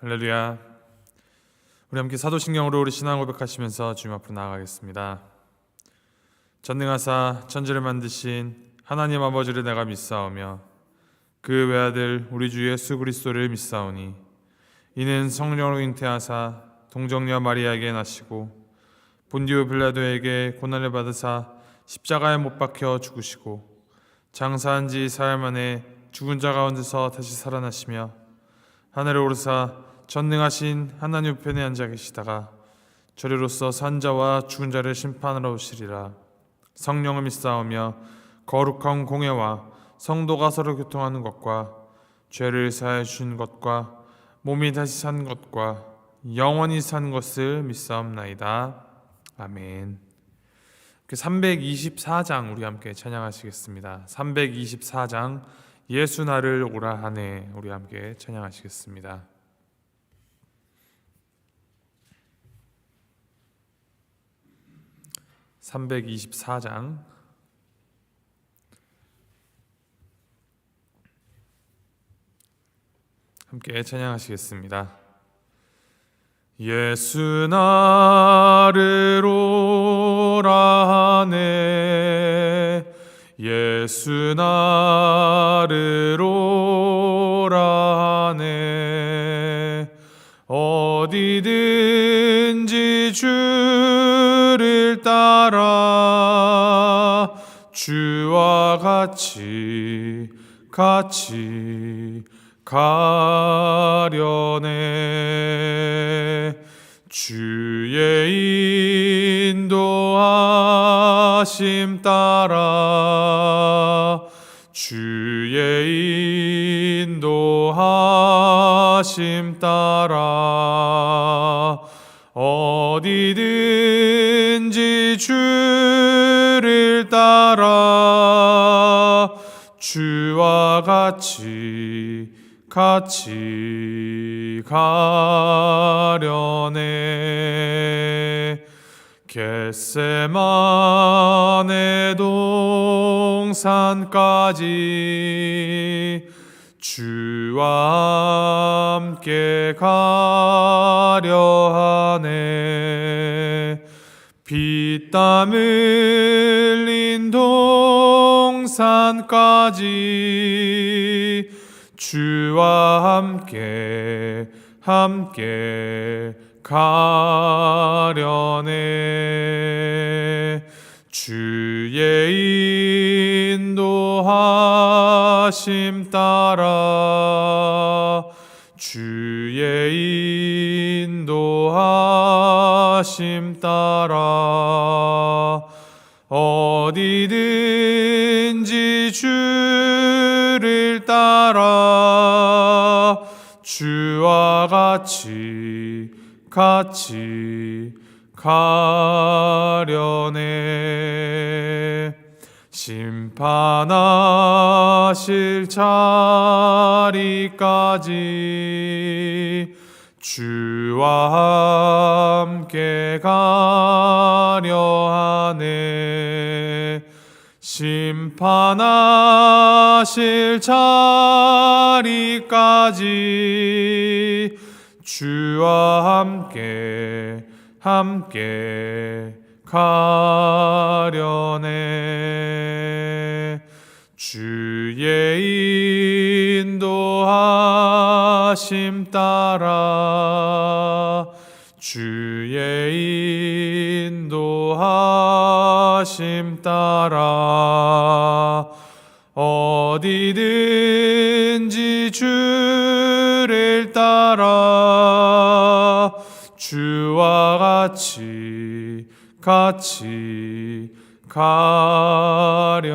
할렐루야. 우리 함께 사도신경으로 우리 신앙 고백하시면서 주님 앞으로 나아가겠습니다. 전능하사 천지를 만드신 하나님 아버지를 내가 믿사오며 그 외아들 우리 주 예수 그리스도를 믿사오니 이는 성령으로 잉태하사 동정녀 마리아에게 나시고 본디오 빌라도에게 고난을 받으사 십자가에 못 박혀 죽으시고 장사한 지 사흘 만에 죽은 자 가운데서 다시 살아나시며 하늘에 오르사 전능하신 하나님 우편에 앉아 계시다가 저리로서 산 자와 죽은 자를 심판하러 오시리라. 성령을 믿사오며 거룩한 공회와 성도가 서로 교통하는 것과 죄를 사하여 주신 것과 몸이 다시 산 것과 영원히 산 것을 믿사옵나이다. 아멘. 324장 우리 함께 찬양하시겠습니다. 324장 예수 나를 오라 하네 우리 함께 찬양하시겠습니다. (324장) 함께 찬양하시겠습니다. 예수 나를 오라 하네 예수 나를 오라 하네 어디든지 주를 따라 주와 같이 가려네 주의 인도하심 따라 주의 인도하심 따라 어디든지 주를 따라 주와 같이 가려네 겟세마네 동산까지 주와 함께 가려 하네 피땀 흘린 동산까지 주와 함께 가려네 주의 인도하심 따라 주의 인도하심 따라 어디든지 주를 따라 주와 같이 가려네 심판하실 자리까지 주와 함께 가려 하네 심판하실 자리까지 주와 함께 가려네 주의 인도하심 따라 주의 인도하심 따라 어디든지 주를 따라 주와 같이 가려네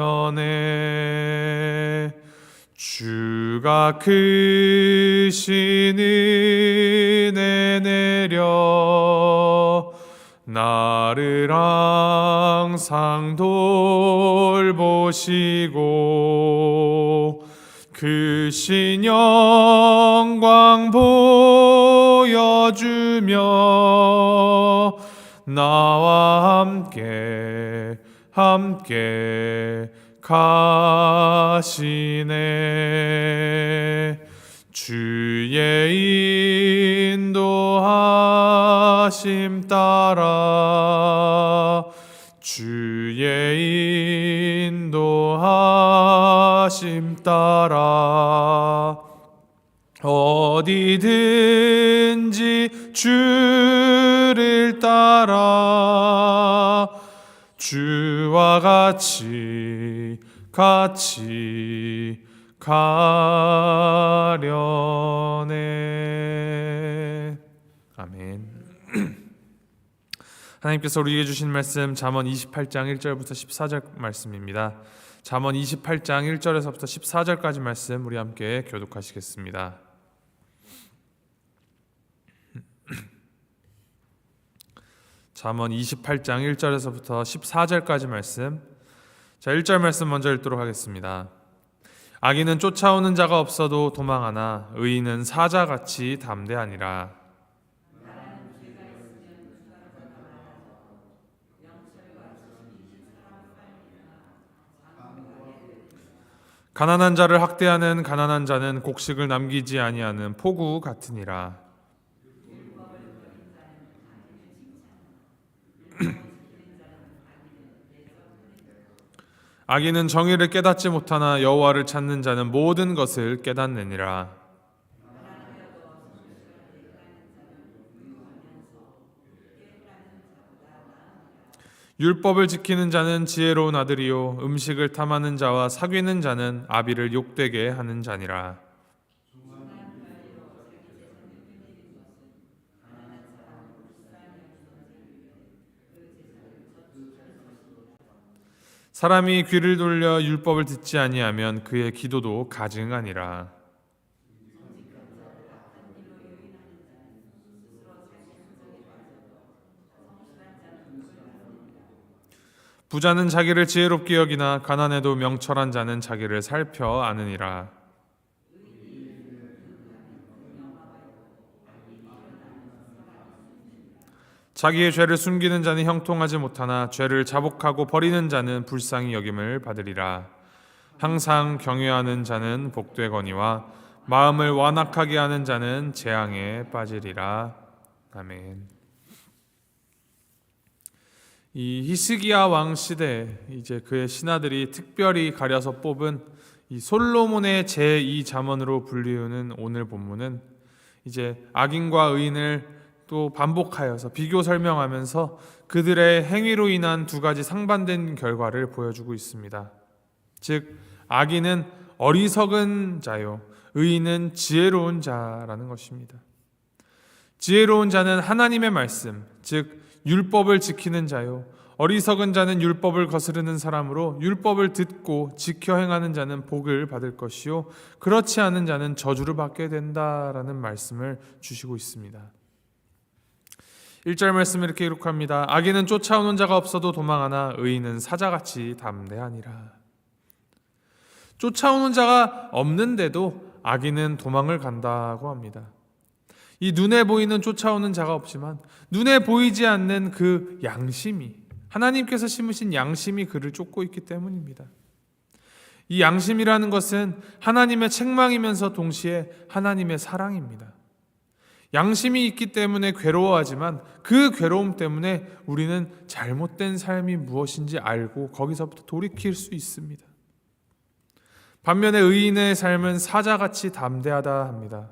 주가 크신 은혜 내려 나를 항상 돌보시고 크신 영광 보여주며 나와 함께 가시네 주의 인도하심 따라 주의 인도하심 따라 어디든지 주를 따라 주와 같이 가려네. 아멘. 하나님께서 우리에게 주신 말씀 잠언 28장 1절부터 14절 말씀입니다. 잠언 28장 1절에서부터 14절까지 말씀 우리 함께 교독하시겠습니다. 잠언 28장 1절에서부터 14절까지 말씀. 자, 1절 말씀 먼저 읽도록 하겠습니다. 악인은 쫓아오는 자가 없어도 도망하나 의인은 사자같이 담대하니라. 가난한 자를 학대하는 가난한 자는 곡식을 남기지 아니하는 포구 같으니라. 악인은 정의를 깨닫지 못하나 여호와를 찾는 자는 모든 것을 깨닫느니라. 율법을 지키는 자는 지혜로운 아들이요 음식을 탐하는 자와 사귀는 자는 아비를 욕되게 하는 자니라. 사람이 귀를 돌려 율법을 듣지 아니하면 그의 기도도 가증하니라. 부자는 자기를 지혜롭게 여기나 가난해도 명철한 자는 자기를 살펴 아느니라. 자기의 죄를 숨기는 자는 형통하지 못하나 죄를 자복하고 버리는 자는 불쌍히 여김을 받으리라. 항상 경외하는 자는 복되거니와 마음을 완악하게 하는 자는 재앙에 빠지리라. 아멘. 이 히스기야 왕 시대 이제 그의 신하들이 특별히 가려서 뽑은 이 솔로몬의 제2 잠언으로 불리우는 오늘 본문은 이제 악인과 의인을 또 반복하여서 비교 설명하면서 그들의 행위로 인한 두 가지 상반된 결과를 보여주고 있습니다. 즉 악인은 어리석은 자요 의인은 지혜로운 자라는 것입니다. 지혜로운 자는 하나님의 말씀 즉 율법을 지키는 자요 어리석은 자는 율법을 거스르는 사람으로 율법을 듣고 지켜 행하는 자는 복을 받을 것이요 그렇지 않은 자는 저주를 받게 된다라는 말씀을 주시고 있습니다. 1절 말씀을 이렇게 기록합니다. 악인은 쫓아오는 자가 없어도 도망하나 의인은 사자같이 담대하니라. 쫓아오는 자가 없는데도 악인은 도망을 간다고 합니다. 이 눈에 보이는 쫓아오는 자가 없지만 눈에 보이지 않는 그 양심이 하나님께서 심으신 양심이 그를 쫓고 있기 때문입니다. 이 양심이라는 것은 하나님의 책망이면서 동시에 하나님의 사랑입니다. 양심이 있기 때문에 괴로워하지만 그 괴로움 때문에 우리는 잘못된 삶이 무엇인지 알고 거기서부터 돌이킬 수 있습니다. 반면에 의인의 삶은 사자같이 담대하다 합니다.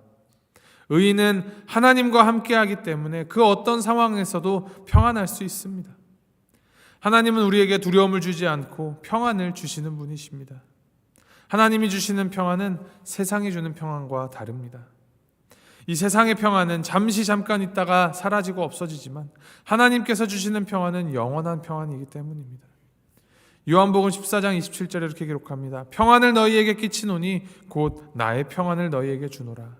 의인은 하나님과 함께하기 때문에 그 어떤 상황에서도 평안할 수 있습니다. 하나님은 우리에게 두려움을 주지 않고 평안을 주시는 분이십니다. 하나님이 주시는 평안은 세상이 주는 평안과 다릅니다. 이 세상의 평안은 잠깐 있다가 사라지고 없어지지만 하나님께서 주시는 평안은 영원한 평안이기 때문입니다. 요한복음 14장 27절에 이렇게 기록합니다. 평안을 너희에게 끼치노니 곧 나의 평안을 너희에게 주노라.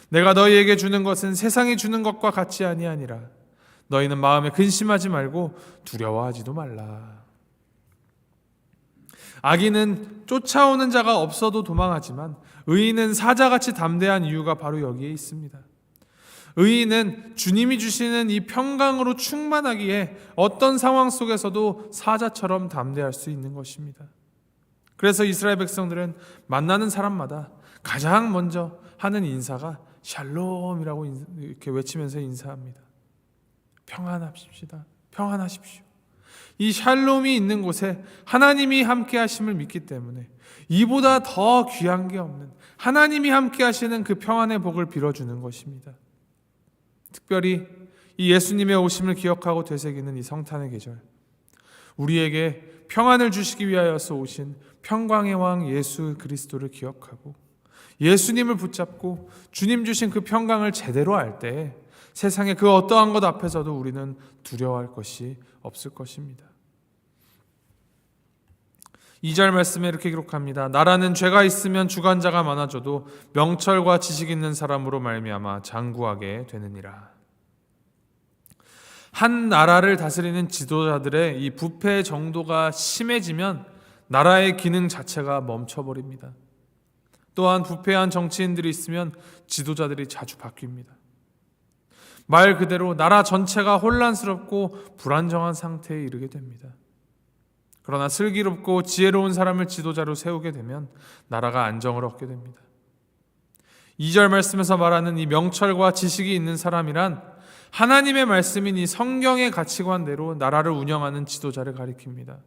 내가 너희에게 주는 것은 세상이 주는 것과 같이 아니하니라. 너희는 마음에 근심하지 말고 두려워하지도 말라. 악인은 쫓아오는 자가 없어도 도망하지만 의인은 사자같이 담대한 이유가 바로 여기에 있습니다. 의인은 주님이 주시는 이 평강으로 충만하기에 어떤 상황 속에서도 사자처럼 담대할 수 있는 것입니다. 그래서 이스라엘 백성들은 만나는 사람마다 가장 먼저 하는 인사가 샬롬이라고 이렇게 외치면서 인사합니다. 평안합시다. 평안하십시오. 이 샬롬이 있는 곳에 하나님이 함께 하심을 믿기 때문에 이보다 더 귀한 게 없는 하나님이 함께 하시는 그 평안의 복을 빌어주는 것입니다. 특별히 이 예수님의 오심을 기억하고 되새기는 이 성탄의 계절, 우리에게 평안을 주시기 위하여서 오신 평강의 왕 예수 그리스도를 기억하고 예수님을 붙잡고 주님 주신 그 평강을 제대로 알 때 세상의 그 어떠한 것 앞에서도 우리는 두려워할 것이 없을 것입니다. 2절 말씀에 이렇게 기록합니다. 나라는 죄가 있으면 주관자가 많아져도 명철과 지식 있는 사람으로 말미암아 장구하게 되느니라. 한 나라를 다스리는 지도자들의 이 부패 정도가 심해지면 나라의 기능 자체가 멈춰버립니다. 또한 부패한 정치인들이 있으면 지도자들이 자주 바뀝니다. 말 그대로 나라 전체가 혼란스럽고 불안정한 상태에 이르게 됩니다. 그러나 슬기롭고 지혜로운 사람을 지도자로 세우게 되면 나라가 안정을 얻게 됩니다. 2절 말씀에서 말하는 이 명철과 지식이 있는 사람이란 하나님의 말씀인 이 성경의 가치관대로 나라를 운영하는 지도자를 가리킵니다.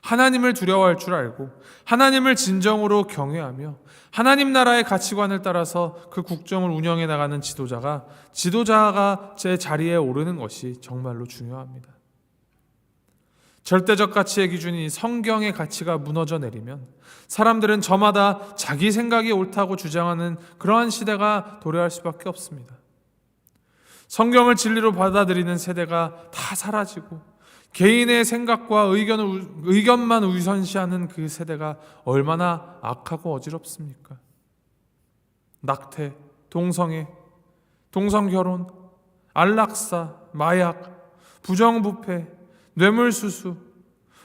하나님을 두려워할 줄 알고 하나님을 진정으로 경외하며 하나님 나라의 가치관을 따라서 그 국정을 운영해 나가는 지도자가 제 자리에 오르는 것이 정말로 중요합니다. 절대적 가치의 기준인 성경의 가치가 무너져 내리면 사람들은 저마다 자기 생각이 옳다고 주장하는 그러한 시대가 도래할 수밖에 없습니다. 성경을 진리로 받아들이는 세대가 다 사라지고 개인의 생각과 의견만 우선시하는 그 세대가 얼마나 악하고 어지럽습니까? 낙태, 동성애, 동성결혼, 안락사, 마약, 부정부패, 뇌물수수,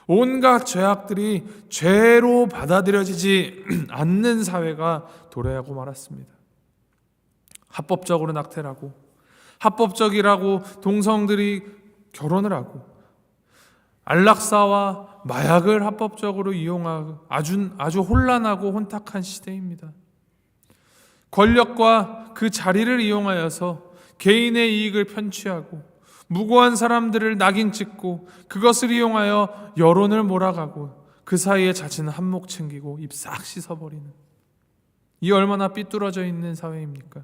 온갖 죄악들이 죄로 받아들여지지 않는 사회가 도래하고 말았습니다. 합법적으로 낙태를 하고 합법적이라고 동성들이 결혼을 하고 안락사와 마약을 합법적으로 이용하고 아주 혼란하고 혼탁한 시대입니다. 권력과 그 자리를 이용하여서 개인의 이익을 편취하고 무고한 사람들을 낙인 찍고 그것을 이용하여 여론을 몰아가고 그 사이에 자신은 한몫 챙기고 입 싹 씻어버리는, 이 얼마나 삐뚤어져 있는 사회입니까?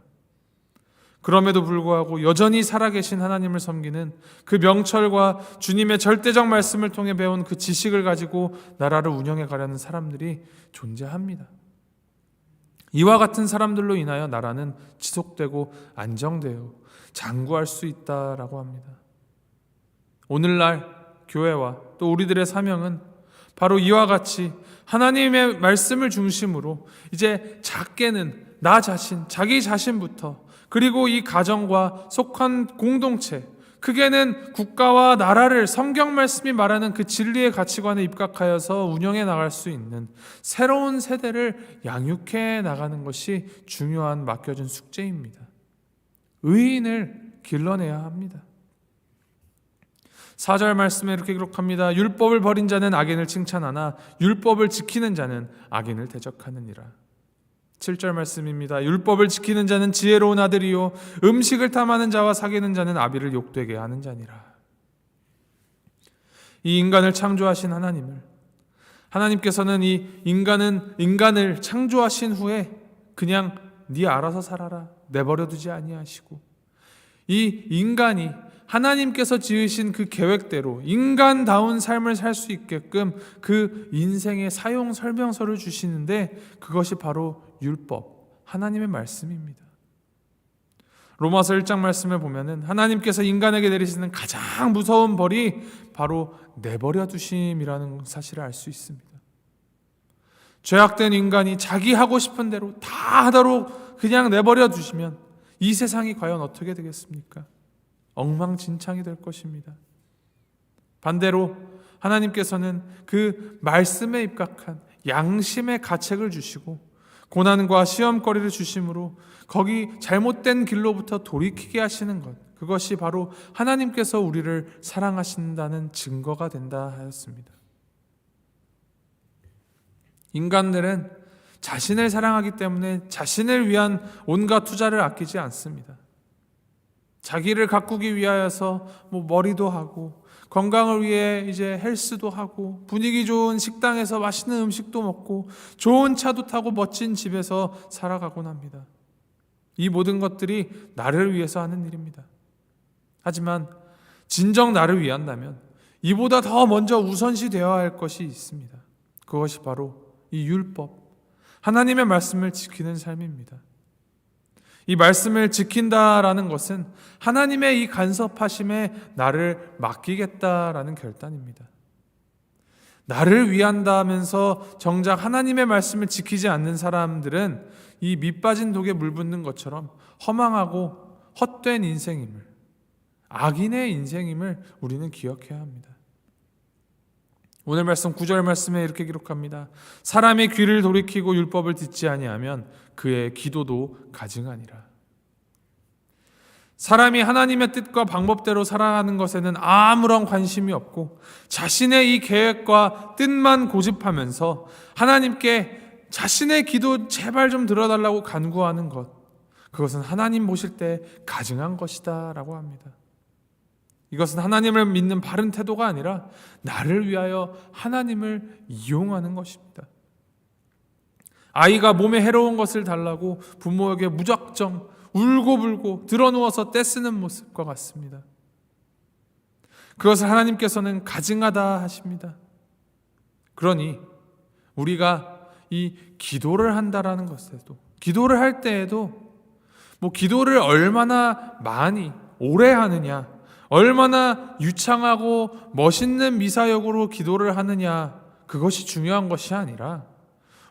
그럼에도 불구하고 여전히 살아계신 하나님을 섬기는 그 명철과 주님의 절대적 말씀을 통해 배운 그 지식을 가지고 나라를 운영해 가려는 사람들이 존재합니다. 이와 같은 사람들로 인하여 나라는 지속되고 안정되어 장구할 수 있다라고 합니다. 오늘날 교회와 또 우리들의 사명은 바로 이와 같이 하나님의 말씀을 중심으로 이제 작게는 나 자신, 자기 자신부터, 그리고 이 가정과 속한 공동체, 크게는 국가와 나라를 성경 말씀이 말하는 그 진리의 가치관에 입각하여서 운영해 나갈 수 있는 새로운 세대를 양육해 나가는 것이 중요한 맡겨진 숙제입니다. 의인을 길러내야 합니다. 4절 말씀에 이렇게 기록합니다. 율법을 버린 자는 악인을 칭찬하나 율법을 지키는 자는 악인을 대적하느니라. 7절 말씀입니다. 율법을 지키는 자는 지혜로운 아들이요 음식을 탐하는 자와 사귀는 자는 아비를 욕되게 하는 자니라. 이 인간을 창조하신 하나님께서는 이 인간을 창조하신 후에 그냥 네 알아서 살아라 내버려 두지 아니하시고, 이 인간이 하나님께서 지으신 그 계획대로 인간다운 삶을 살 수 있게끔 그 인생의 사용 설명서를 주시는데 그것이 바로 율법, 하나님의 말씀입니다. 로마서 1장 말씀을 보면은 하나님께서 인간에게 내리시는 가장 무서운 벌이 바로 내버려 두심이라는 사실을 알 수 있습니다. 죄악된 인간이 자기 하고 싶은 대로 다 하도록 그냥 내버려 두시면 이 세상이 과연 어떻게 되겠습니까? 엉망진창이 될 것입니다. 반대로 하나님께서는 그 말씀에 입각한 양심의 가책을 주시고 고난과 시험거리를 주심으로 거기 잘못된 길로부터 돌이키게 하시는 것, 그것이 바로 하나님께서 우리를 사랑하신다는 증거가 된다 하였습니다. 인간들은 자신을 사랑하기 때문에 자신을 위한 온갖 투자를 아끼지 않습니다. 자기를 가꾸기 위하여서 머리도 하고 건강을 위해 이제 헬스도 하고 분위기 좋은 식당에서 맛있는 음식도 먹고 좋은 차도 타고 멋진 집에서 살아가곤 합니다. 이 모든 것들이 나를 위해서 하는 일입니다. 하지만 진정 나를 위한다면 이보다 더 먼저 우선시 되어야 할 것이 있습니다. 그것이 바로 이 율법, 하나님의 말씀을 지키는 삶입니다. 이 말씀을 지킨다라는 것은 하나님의 이 간섭하심에 나를 맡기겠다라는 결단입니다. 나를 위한다면서 정작 하나님의 말씀을 지키지 않는 사람들은 이 밑빠진 독에 물 붓는 것처럼 허망하고 헛된 인생임을, 악인의 인생임을 우리는 기억해야 합니다. 오늘 말씀 9절 말씀에 이렇게 기록합니다. 사람이 귀를 돌이키고 율법을 듣지 아니하면 그의 기도도 가증하니라. 사람이 하나님의 뜻과 방법대로 살아가는 것에는 아무런 관심이 없고 자신의 이 계획과 뜻만 고집하면서 하나님께 자신의 기도 제발 좀 들어달라고 간구하는 것, 그것은 하나님 보실 때 가증한 것이다 라고 합니다. 이것은 하나님을 믿는 바른 태도가 아니라 나를 위하여 하나님을 이용하는 것입니다. 아이가 몸에 해로운 것을 달라고 부모에게 무작정 울고불고 드러누워서 떼쓰는 모습과 같습니다. 그것을 하나님께서는 가증하다 하십니다. 그러니 우리가 이 기도를 한다라는 것에도, 기도를 할 때에도 기도를 얼마나 많이 오래 하느냐, 얼마나 유창하고 멋있는 미사역으로 기도를 하느냐, 그것이 중요한 것이 아니라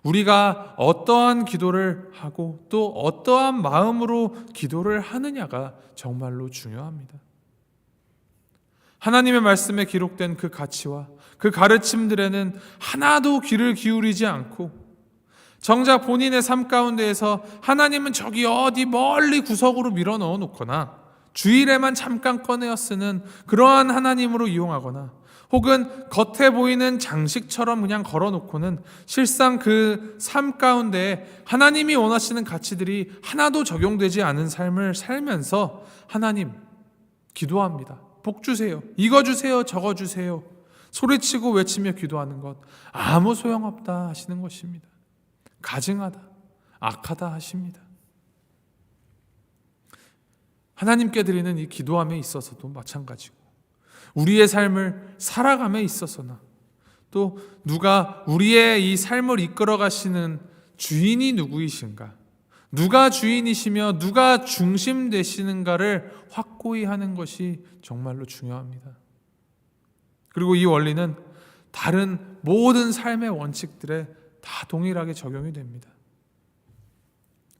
우리가 어떠한 기도를 하고 또 어떠한 마음으로 기도를 하느냐가 정말로 중요합니다. 하나님의 말씀에 기록된 그 가치와 그 가르침들에는 하나도 귀를 기울이지 않고 정작 본인의 삶 가운데에서 하나님은 저기 어디 멀리 구석으로 밀어 넣어 놓거나 주일에만 잠깐 꺼내어 쓰는 그러한 하나님으로 이용하거나 혹은 겉에 보이는 장식처럼 그냥 걸어놓고는 실상 그 삶 가운데 하나님이 원하시는 가치들이 하나도 적용되지 않은 삶을 살면서 하나님 기도합니다. 복 주세요. 이거 주세요. 저거 주세요. 소리치고 외치며 기도하는 것 아무 소용없다 하시는 것입니다. 가증하다, 악하다 하십니다. 하나님께 드리는 이 기도함에 있어서도 마찬가지고 우리의 삶을 살아감에 있어서나 또 누가 우리의 이 삶을 이끌어 가시는 주인이 누구이신가, 누가 주인이시며 누가 중심 되시는가를 확고히 하는 것이 정말로 중요합니다. 그리고 이 원리는 다른 모든 삶의 원칙들에 다 동일하게 적용이 됩니다.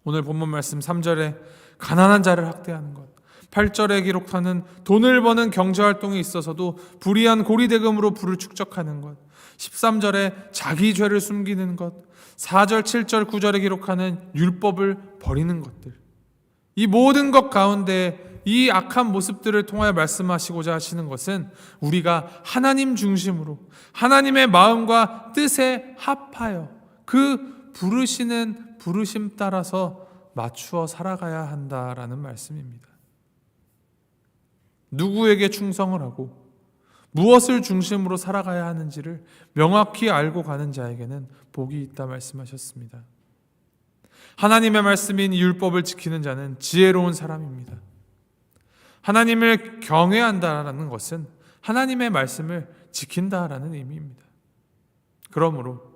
오늘 본문 말씀 3절에 가난한 자를 학대하는 것, 8절에 기록하는 돈을 버는 경제활동에 있어서도 불의한 고리대금으로 부를 축적하는 것, 13절에 자기 죄를 숨기는 것, 4절, 7절, 9절에 기록하는 율법을 버리는 것들, 이 모든 것 가운데 이 악한 모습들을 통하여 말씀하시고자 하시는 것은 우리가 하나님 중심으로 하나님의 마음과 뜻에 합하여 그 부르시는 부르심 따라서 맞추어 살아가야 한다라는 말씀입니다. 누구에게 충성을 하고 무엇을 중심으로 살아가야 하는지를 명확히 알고 가는 자에게는 복이 있다 말씀하셨습니다. 하나님의 말씀인 율법을 지키는 자는 지혜로운 사람입니다. 하나님을 경외한다라는 것은 하나님의 말씀을 지킨다라는 의미입니다. 그러므로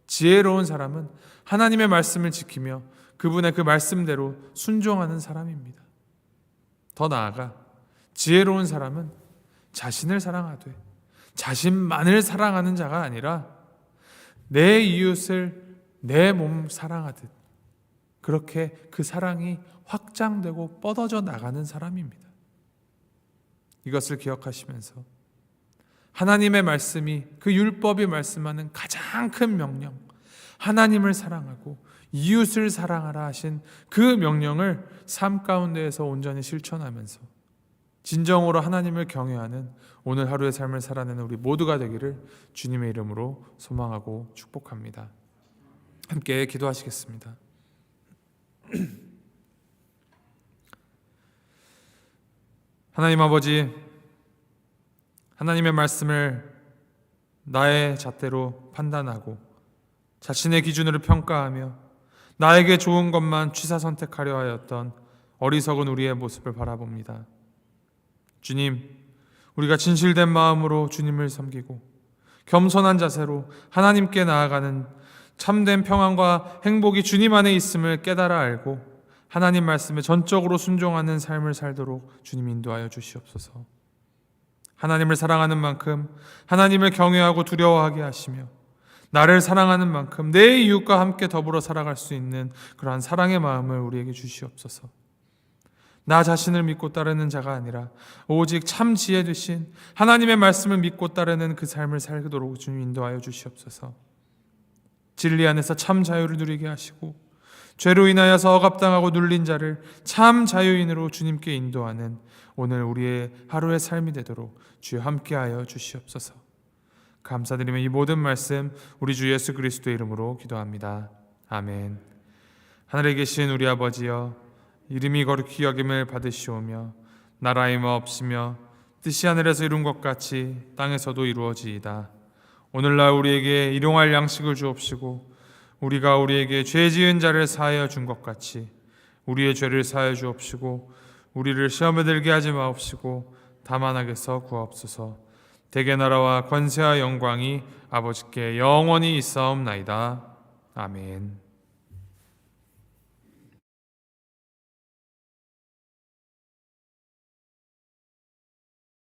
지혜로운 사람은 하나님의 말씀을 지키며 그분의 그 말씀대로 순종하는 사람입니다. 더 나아가 지혜로운 사람은 자신을 사랑하되 자신만을 사랑하는 자가 아니라 내 이웃을 내 몸 사랑하듯 그렇게 그 사랑이 확장되고 뻗어져 나가는 사람입니다. 이것을 기억하시면서 하나님의 말씀이 그 율법이 말씀하는 가장 큰 명령, 하나님을 사랑하고 이웃을 사랑하라 하신 그 명령을 삶 가운데에서 온전히 실천하면서 진정으로 하나님을 경외하는 오늘 하루의 삶을 살아내는 우리 모두가 되기를 주님의 이름으로 소망하고 축복합니다. 함께 기도하시겠습니다. 하나님 아버지, 하나님의 말씀을 나의 잣대로 판단하고 자신의 기준으로 평가하며 나에게 좋은 것만 취사 선택하려 하였던 어리석은 우리의 모습을 바라봅니다. 주님, 우리가 진실된 마음으로 주님을 섬기고 겸손한 자세로 하나님께 나아가는 참된 평안과 행복이 주님 안에 있음을 깨달아 알고 하나님 말씀에 전적으로 순종하는 삶을 살도록 주님 인도하여 주시옵소서. 하나님을 사랑하는 만큼 하나님을 경외하고 두려워하게 하시며 나를 사랑하는 만큼 내 이웃과 함께 더불어 살아갈 수 있는 그러한 사랑의 마음을 우리에게 주시옵소서. 나 자신을 믿고 따르는 자가 아니라 오직 참 지혜 되신 하나님의 말씀을 믿고 따르는 그 삶을 살도록 주님 인도하여 주시옵소서. 진리 안에서 참 자유를 누리게 하시고 죄로 인하여서 억압당하고 눌린 자를 참 자유인으로 주님께 인도하는 오늘 우리의 하루의 삶이 되도록 주여 함께하여 주시옵소서. 감사드리며 이 모든 말씀 우리 주 예수 그리스도의 이름으로 기도합니다. 아멘. 하늘에 계신 우리 아버지여, 이름이 거룩히 여김을 받으시오며 나라의 마옵시며 뜻이 하늘에서 이룬 것 같이 땅에서도 이루어지이다. 오늘날 우리에게 일용할 양식을 주옵시고 우리가 우리에게 죄 지은 자를 사하여 준 것 같이 우리의 죄를 사하여 주옵시고 우리를 시험에 들게 하지 마옵시고 다만 악에서 구하옵소서. 대개 나라와 권세와 영광이 아버지께 영원히 있사옵나이다. 아멘.